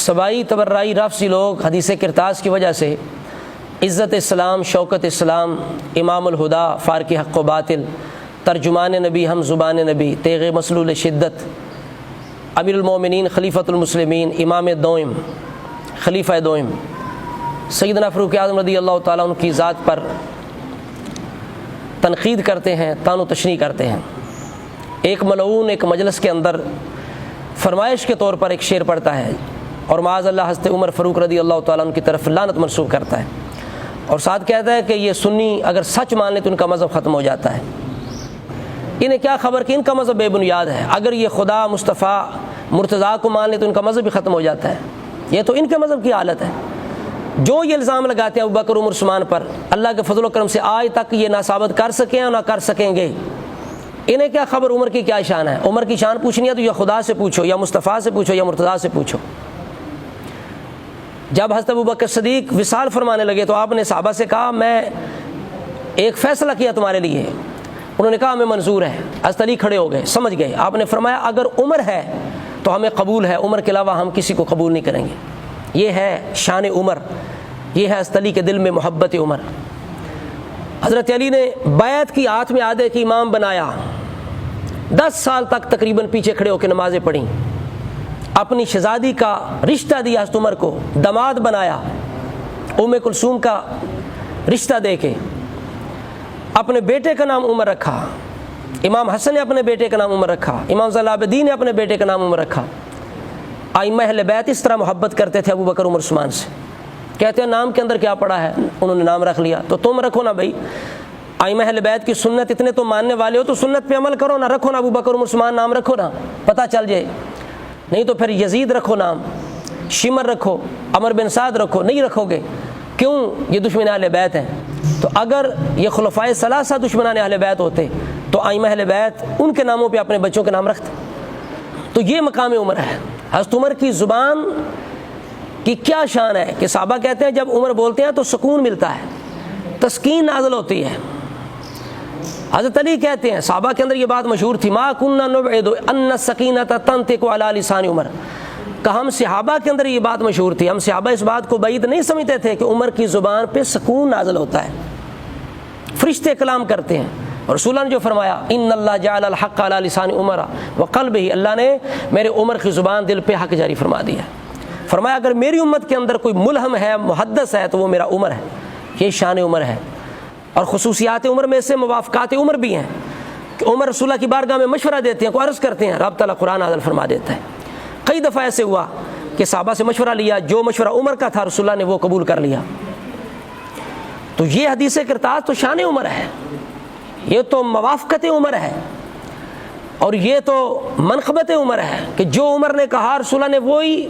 سبائی تبرائی رافضی لوگ حدیث کرتاس کی وجہ سے عزت اسلام، شوکت اسلام، امام الہدا، فارق حق و باطل، ترجمان نبی، ہم زبان نبی، تیغ مسلول شدت، امیر المومنین، خلیفۃ المسلمین، امام دوئم، خلیفہ دوئم سیدنا فاروق اعظم رضی اللہ تعالیٰ عنہ کی ذات پر تنقید کرتے ہیں، طعن و تشنیع کرتے ہیں۔ ایک ملعون ایک مجلس کے اندر فرمائش کے طور پر ایک شعر پڑھتا ہے اور معاذ اللہ حضرت عمر فاروق رضی اللہ تعالیٰ عنہ کی طرف لعنت منسوب کرتا ہے، اور ساتھ کہتا ہے کہ یہ سنی اگر سچ مان لے تو ان کا مذہب ختم ہو جاتا ہے۔ انہیں کیا خبر کہ ان کا مذہب بے بنیاد ہے، اگر یہ خدا، مصطفیٰ، مرتضیٰ کو مان لے تو ان کا مذہب بھی ختم ہو جاتا ہے۔ یہ تو ان کے مذہب کی حالت ہے۔ جو یہ الزام لگاتے ہیں ابوبکر عمر عثمان پر، اللہ کے فضل و کرم سے آج تک یہ نہ ثابت کر سکیں اور نہ کر سکیں گے۔ انہیں کیا خبر عمر کی کیا شان ہے؟ عمر کی شان پوچھنی ہے تو یا خدا سے پوچھو، یا مصطفیٰ سے پوچھو، یا مرتضیٰ سے پوچھو۔ جب حضرت ابوبکر صدیق وصال فرمانے لگے تو آپ نے صحابہ سے کہا میں ایک فیصلہ کیا تمہارے لیے۔ انہوں نے کہا ہمیں منظور ہے۔ حضرت علی کھڑے ہو گئے، سمجھ گئے۔ آپ نے فرمایا اگر عمر ہے تو ہمیں قبول ہے، عمر کے علاوہ ہم کسی کو قبول نہیں کریں گے۔ یہ ہے شان عمر، یہ ہے حضرت علی کے دل میں محبت عمر۔ حضرت علی نے بیعت کی، ہاتھ میں آدھے کی امام بنایا، 10 سال تک تقریباً پیچھے کھڑے ہو کے نمازیں پڑھیں، اپنی شہزادی کا رشتہ دیا حضرت عمر کو، داماد بنایا، ام کلثوم کا رشتہ دے کے، اپنے بیٹے کا نام عمر رکھا، امام حسن نے اپنے بیٹے کا نام عمر رکھا، امام زین العابدین نے اپنے بیٹے کا نام عمر رکھا۔ ائمہ اہل بیت اس طرح محبت کرتے تھے ابوبکر عمر عثمان سے، کہتے ہیں نام کے اندر کیا پڑا ہے، انہوں نے نام رکھ لیا تو تم رکھو نا بھائی، ائمہ اہل بیت کی سنت اتنے تو ماننے والے ہو تو سنت پہ عمل کرو نا، رکھو نا ابوبکر عمر عثمان نام رکھو نا، پتہ چل جائے۔ نہیں تو پھر یزید رکھو نام، شمر رکھو، عمر بن سعد رکھو، نہیں رکھو گے کیوں؟ یہ دشمن اہل بیت ہیں۔ تو اگر یہ خلفائے ثلاثہ دشمنان اہل بیت ہوتے تو ائمہ اہل بیت ان کے ناموں پہ اپنے بچوں کے نام رکھتے۔ تو یہ مقام عمر ہے۔ حضرت عمر کی زبان کی کیا شان ہے کہ صحابہ کہتے ہیں جب عمر بولتے ہیں تو سکون ملتا ہے، تسکین نازل ہوتی ہے۔ حضرت علی کہتے ہیں صحابہ کے اندر یہ بات مشہور تھی، ما کننا نبعد ان السکینۃ تنطق علی لسان عمر، کہ ہم صحابہ کے اندر یہ بات مشہور تھی، ہم صحابہ اس بات کو بعید نہیں سمجھتے تھے کہ عمر کی زبان پہ سکون نازل ہوتا ہے، فرشتے کلام کرتے ہیں۔ اور رسول اللہ نے جو فرمایا ان اللہ جعل الحق علی لسان عمر وقلبہ، اللہ نے میرے عمر کی زبان دل پہ حق جاری فرما دیا ہے۔ فرمایا اگر میری امت کے اندر کوئی ملہم ہے، محدث ہے، تو وہ میرا عمر ہے۔ یہ شان عمر ہے۔ اور خصوصیات عمر میں سے موافقات عمر بھی ہیں کہ عمر رسول اللہ کی بارگاہ میں مشورہ دیتے ہیں، کوئی عرض کرتے ہیں، رب تعالیٰ قرآن نازل فرما دیتا ہے۔ کئی دفعہ ایسے ہوا کہ صحابہ سے مشورہ لیا، جو مشورہ عمر کا تھا رسول اللہ نے وہ قبول کر لیا۔ تو یہ حدیث کرتاس تو شان عمر ہے، یہ تو موافقت عمر ہے، اور یہ تو منقبت عمر ہے کہ جو عمر نے کہا رسول اللہ نے وہی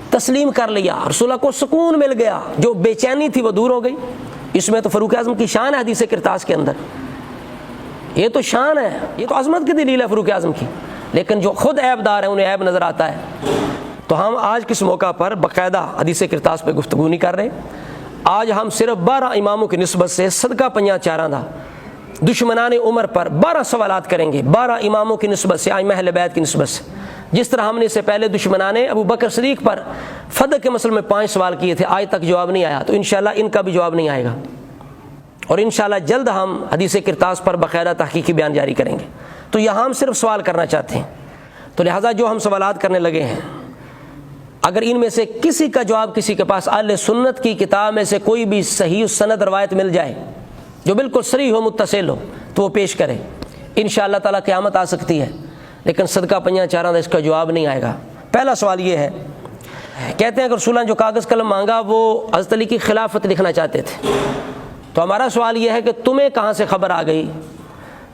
تسلیم کر لیا، رسول اللہ کو سکون مل گیا، جو بے چینی تھی وہ دور ہو گئی۔ اس میں تو فاروق اعظم کی شان ہے حدیث کرتاس کے اندر، یہ تو شان ہے، یہ تو عظمت کی دلیل ہے فاروق اعظم کی۔ لیکن جو خود عیب دار ہیں انہیں عیب نظر آتا ہے۔ تو ہم آج کس موقع پر باقاعدہ حدیث کرتاس پہ گفتگو نہیں کر رہے، آج ہم صرف 12 اماموں کی نسبت سے صدقہ پنجا چاراں دا دشمنان عمر پر 12 سوالات کریں گے، 12 اماموں کی نسبت سے، ائمہ اہل بیت کی نسبت سے۔ جس طرح ہم نے اس سے پہلے دشمنان ابو بکر صدیق پر فدق کے مسئلے میں 5 سوال کیے تھے، آج تک جواب نہیں آیا، تو انشاءاللہ ان کا بھی جواب نہیں آئے گا، اور انشاءاللہ جلد ہم حدیث کرتاس پر باقاعدہ تحقیقی بیان جاری کریں گے۔ تو یہاں ہم صرف سوال کرنا چاہتے ہیں، تو لہٰذا جو ہم سوالات کرنے لگے ہیں، اگر ان میں سے کسی کا جواب کسی کے پاس اہل سنت کی کتاب میں سے کوئی بھی صحیح سند روایت مل جائے جو بالکل صریح ہو، متصل ہو، تو وہ پیش کرے، انشاءاللہ تعالیٰ قیامت آ سکتی ہے، لیکن صدقہ پنجا چاراں دا اس کا جواب نہیں آئے گا۔ پہلا سوال یہ ہے، کہتے ہیں کہ رسول اللہ نے جو کاغذ قلم مانگا وہ حضرت علی کی خلافت لکھنا چاہتے تھے، تو ہمارا سوال یہ ہے کہ تمہیں کہاں سے خبر آ گئی،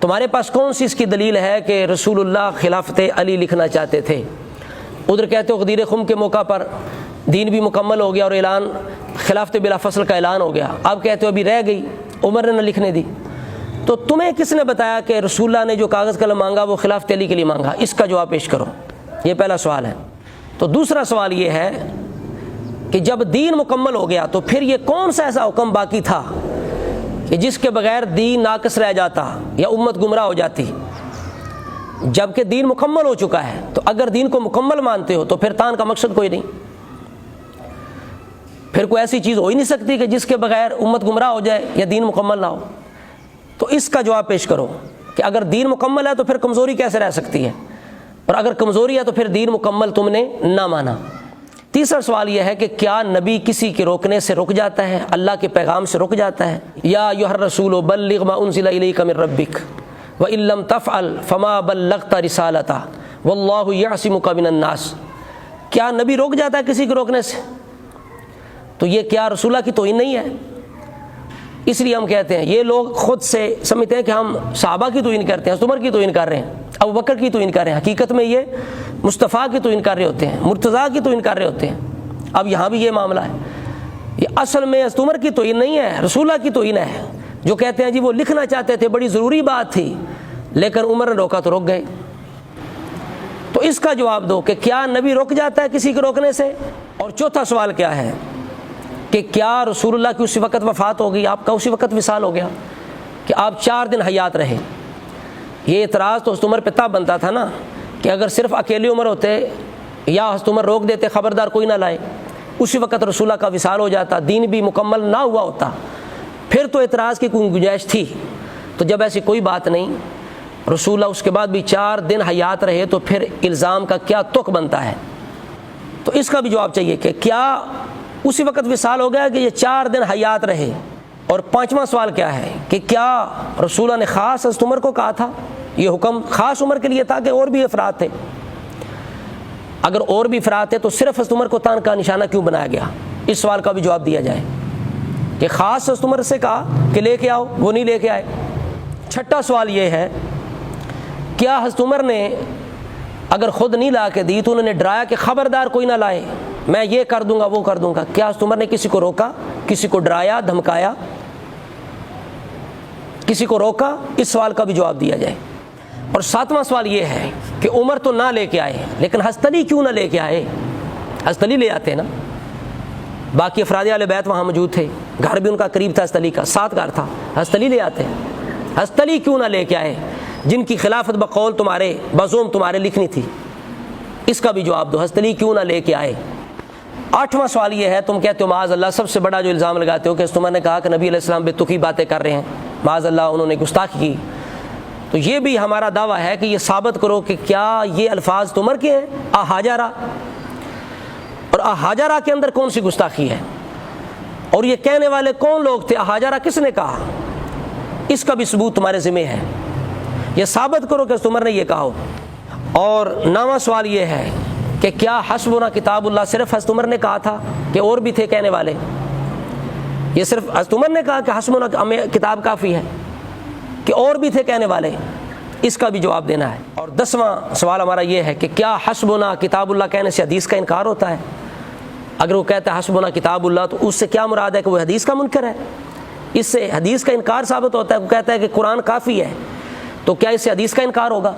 تمہارے پاس کون سی اس کی دلیل ہے کہ رسول اللہ خلافت علی لکھنا چاہتے تھے؟ ادھر کہتے ہو غدیر خم کے موقع پر دین بھی مکمل ہو گیا اور اعلان خلافت بلا فصل کا اعلان ہو گیا، اب کہتے ہو ابھی رہ گئی، عمر نے نہ لکھنے دی، تو تمہیں کس نے بتایا کہ رسول اللہ نے جو کاغذ قلم مانگا وہ خلافت علی کے لیے مانگا؟ اس کا جواب پیش کرو، یہ پہلا سوال ہے۔ تو دوسرا سوال یہ ہے کہ جب دین مکمل ہو گیا تو پھر یہ کون سا ایسا حکم باقی تھا کہ جس کے بغیر دین ناقص رہ جاتا یا امت گمراہ ہو جاتی؟ جب کہ دین مکمل ہو چکا ہے، تو اگر دین کو مکمل مانتے ہو تو پھر تان کا مقصد کوئی نہیں۔ پھر کوئی ایسی چیز ہو ہی نہیں سکتی کہ جس کے بغیر امت گمراہ ہو جائے یا دین مکمل نہ ہو۔ تو اس کا جواب پیش کرو کہ اگر دین مکمل ہے تو پھر کمزوری کیسے رہ سکتی ہے، اور اگر کمزوری ہے تو پھر دین مکمل تم نے نہ مانا۔ تیسرا سوال یہ ہے کہ کیا نبی کسی کے روکنے سے رک جاتا ہے، اللہ کے پیغام سے رک جاتا ہے؟ یا ایھا الرسول بلغ ما انزل الیک من ربک وان لم تفعل فما بلغت رسالتہ واللہ یعصمک من الناس۔ کیا نبی روک جاتا ہے کسی کے روکنے سے؟ تو یہ کیا رسول اللہ کی توہین نہیں ہے؟ اس لیے ہم کہتے ہیں، یہ لوگ خود سے سمجھتے ہیں کہ ہم صحابہ کی توہین کرتے ہیں، حضرت عمر کی توہین کر رہے ہیں، ابو بکر کی توہین کر رہے ہیں، حقیقت میں یہ مصطفیٰ کی توہین کر رہے ہوتے ہیں، مرتضیٰ کی توہین کر رہے ہوتے ہیں۔ اب یہاں بھی یہ معاملہ ہے، یہ اصل میں حضرت عمر کی توہین نہیں ہے، رسول اللہ کی توہین ہے، جو کہتے ہیں جی وہ لکھنا چاہتے تھے، بڑی ضروری بات تھی لیکن عمر نے روکا تو روک گئے۔ تو اس کا جواب دو کہ کیا نبی رک جاتا ہے کسی کے روکنے سے؟ اور چوتھا سوال کیا ہے کہ کیا رسول اللہ کی اسی وقت وفات ہو گئی، آپ کا اسی وقت وصال ہو گیا کہ آپ 4 دن حیات رہے؟ یہ اعتراض تو حضرت عمر پہ تب بنتا تھا نا کہ اگر صرف اکیلے عمر ہوتے یا حضرت عمر روک دیتے خبردار کوئی نہ لائے، اسی وقت رسول اللہ کا وصال ہو جاتا، دین بھی مکمل نہ ہوا ہوتا، پھر تو اعتراض کی کوئی گنجائش تھی۔ تو جب ایسی کوئی بات نہیں، رسول اللہ اس کے بعد بھی 4 دن حیات رہے، تو پھر الزام کا کیا تک بنتا ہے؟ تو اس کا بھی جواب چاہیے کہ کیا اسی وقت وصال ہو گیا کہ یہ 4 دن حیات رہے؟ اور پانچواں سوال کیا ہے کہ کیا رسول اللہ نے خاص حضرت عمر کو کہا تھا، یہ حکم خاص عمر کے لیے تھا کہ اور بھی افراد تھے؟ اگر اور بھی افراد تھے تو صرف حضرت عمر کو تان کا نشانہ کیوں بنایا گیا؟ اس سوال کا بھی جواب دیا جائے کہ خاص حضرت عمر سے کہا کہ لے کے آؤ، وہ نہیں لے کے آئے۔ چھٹا سوال یہ ہے، کیا حضرت عمر نے اگر خود نہیں لا کے دی تو انہوں نے ڈرایا کہ خبردار کوئی نہ لائے، میں یہ کر دوں گا وہ کر دوں گا؟ کیا حضرت عمر نے کسی کو روکا، کسی کو ڈرایا، دھمکایا، کسی کو روکا؟ اس سوال کا بھی جواب دیا جائے۔ اور 7واں سوال یہ ہے کہ عمر تو نہ لے کے آئے لیکن حضرت علی کیوں نہ لے کے آئے؟ حضرت علی لے آتے نا، باقی افراد اہل بیت وہاں موجود تھے، گھر بھی ان کا قریب تھا، حضرت علی کا 7 گھر تھا، حضرت علی لے آتے۔ حضرت علی کیوں نہ لے کے آئے جن کی خلافت بقول تمہارے بزوم تمہارے لکھنی تھی؟ اس کا بھی جواب دو، حضرت علی کیوں نہ لے کے آئے۔ 8واں سوال یہ ہے، تم کہتے ہو معاذ اللہ، سب سے بڑا جو الزام لگاتے ہو کہ تمہوں نے کہا کہ نبی علیہ السلام بے تکی باتیں کر رہے ہیں، معاذ اللہ انہوں نے گستاخی کی۔ تو یہ بھی ہمارا دعویٰ ہے کہ یہ ثابت کرو کہ کیا یہ الفاظ عمر کے ہیں، احاجرہ، اور احاجرہ کے اندر کون سی گستاخی ہے، اور یہ کہنے والے کون لوگ تھے، احاجرہ کس نے کہا؟ اس کا بھی ثبوت تمہارے ذمہ ہے، یہ ثابت کرو کہ عمر نے یہ کہا ہو۔ اور 9واں سوال یہ ہے کہ کیا حسبنا کتاب اللہ صرف حضرت عمر نے کہا تھا کہ اور بھی تھے کہنے والے؟ یہ صرف حضرت عمر نے کہا کہ حسبنا ہمیں کتاب کافی ہے کہ اور بھی تھے کہنے والے؟ اس کا بھی جواب دینا ہے۔ اور 10واں سوال ہمارا یہ ہے کہ کیا حسبنا کتاب اللہ کہنے سے حدیث کا انکار ہوتا ہے؟ اگر وہ کہتا ہے حسبنا کتاب اللہ تو اس سے کیا مراد ہے کہ وہ حدیث کا منکر ہے؟ اس سے حدیث کا انکار ثابت ہوتا ہے۔ وہ کہتا ہے کہ قرآن کافی ہے تو کیا اس سے حدیث کا انکار ہوگا؟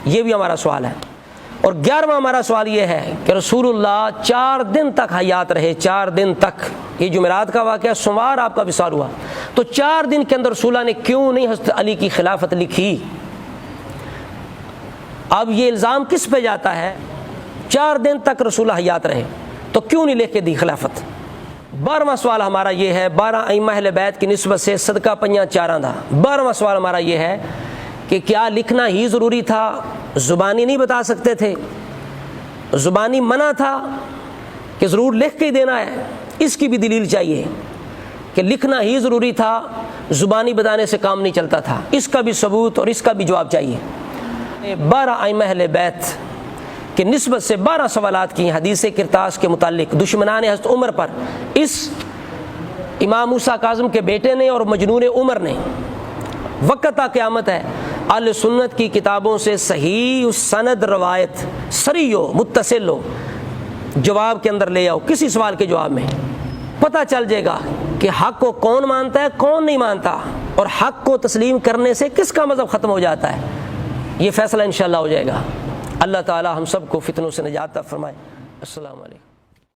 یہ بھی ہمارا سوال ہے۔ اور 11واں ہمارا سوال یہ ہے کہ رسول اللہ 4 دن تک حیات رہے، 4 دن تک، یہ جمعرات کا واقعہ، سوموار آپ کا وصال ہوا، تو 4 دن کے اندر رسول اللہ نے کیوں نہیں حضرت علی کی خلافت لکھی؟ اب یہ الزام کس پہ جاتا ہے؟ 4 دن تک رسول اللہ حیات رہے تو کیوں نہیں لکھ کے دی خلافت؟ 12واں سوال ہمارا یہ ہے، 12 ائمہ اہل بیت کی نسبت سے صدقہ پنجاں چاراں دا 12واں سوال ہمارا یہ ہے کہ کیا لکھنا ہی ضروری تھا، زبانی نہیں بتا سکتے تھے؟ زبانی منع تھا کہ ضرور لکھ کے ہی دینا ہے؟ اس کی بھی دلیل چاہیے کہ لکھنا ہی ضروری تھا، زبانی بتانے سے کام نہیں چلتا تھا، اس کا بھی ثبوت اور اس کا بھی جواب چاہیے۔ 12 ائمہ اہل بیت کی نسبت سے 12 سوالات کی حدیث کرتاس کے متعلق دشمنان حضرت عمر پر اس امام موسیٰ کاظم کے بیٹے نے اور مجنون عمر نے، وقت تا قیامت ہے اہل سنت کی کتابوں سے صحیح سند روایت سری ہو، متصل ہو، جواب کے اندر لے آؤ، کسی سوال کے جواب میں پتہ چل جائے گا کہ حق کو کون مانتا ہے کون نہیں مانتا، اور حق کو تسلیم کرنے سے کس کا مذہب ختم ہو جاتا ہے۔ یہ فیصلہ انشاءاللہ ہو جائے گا۔ اللہ تعالی ہم سب کو فتنوں سے نجات عطا فرمائے۔ السلام علیکم۔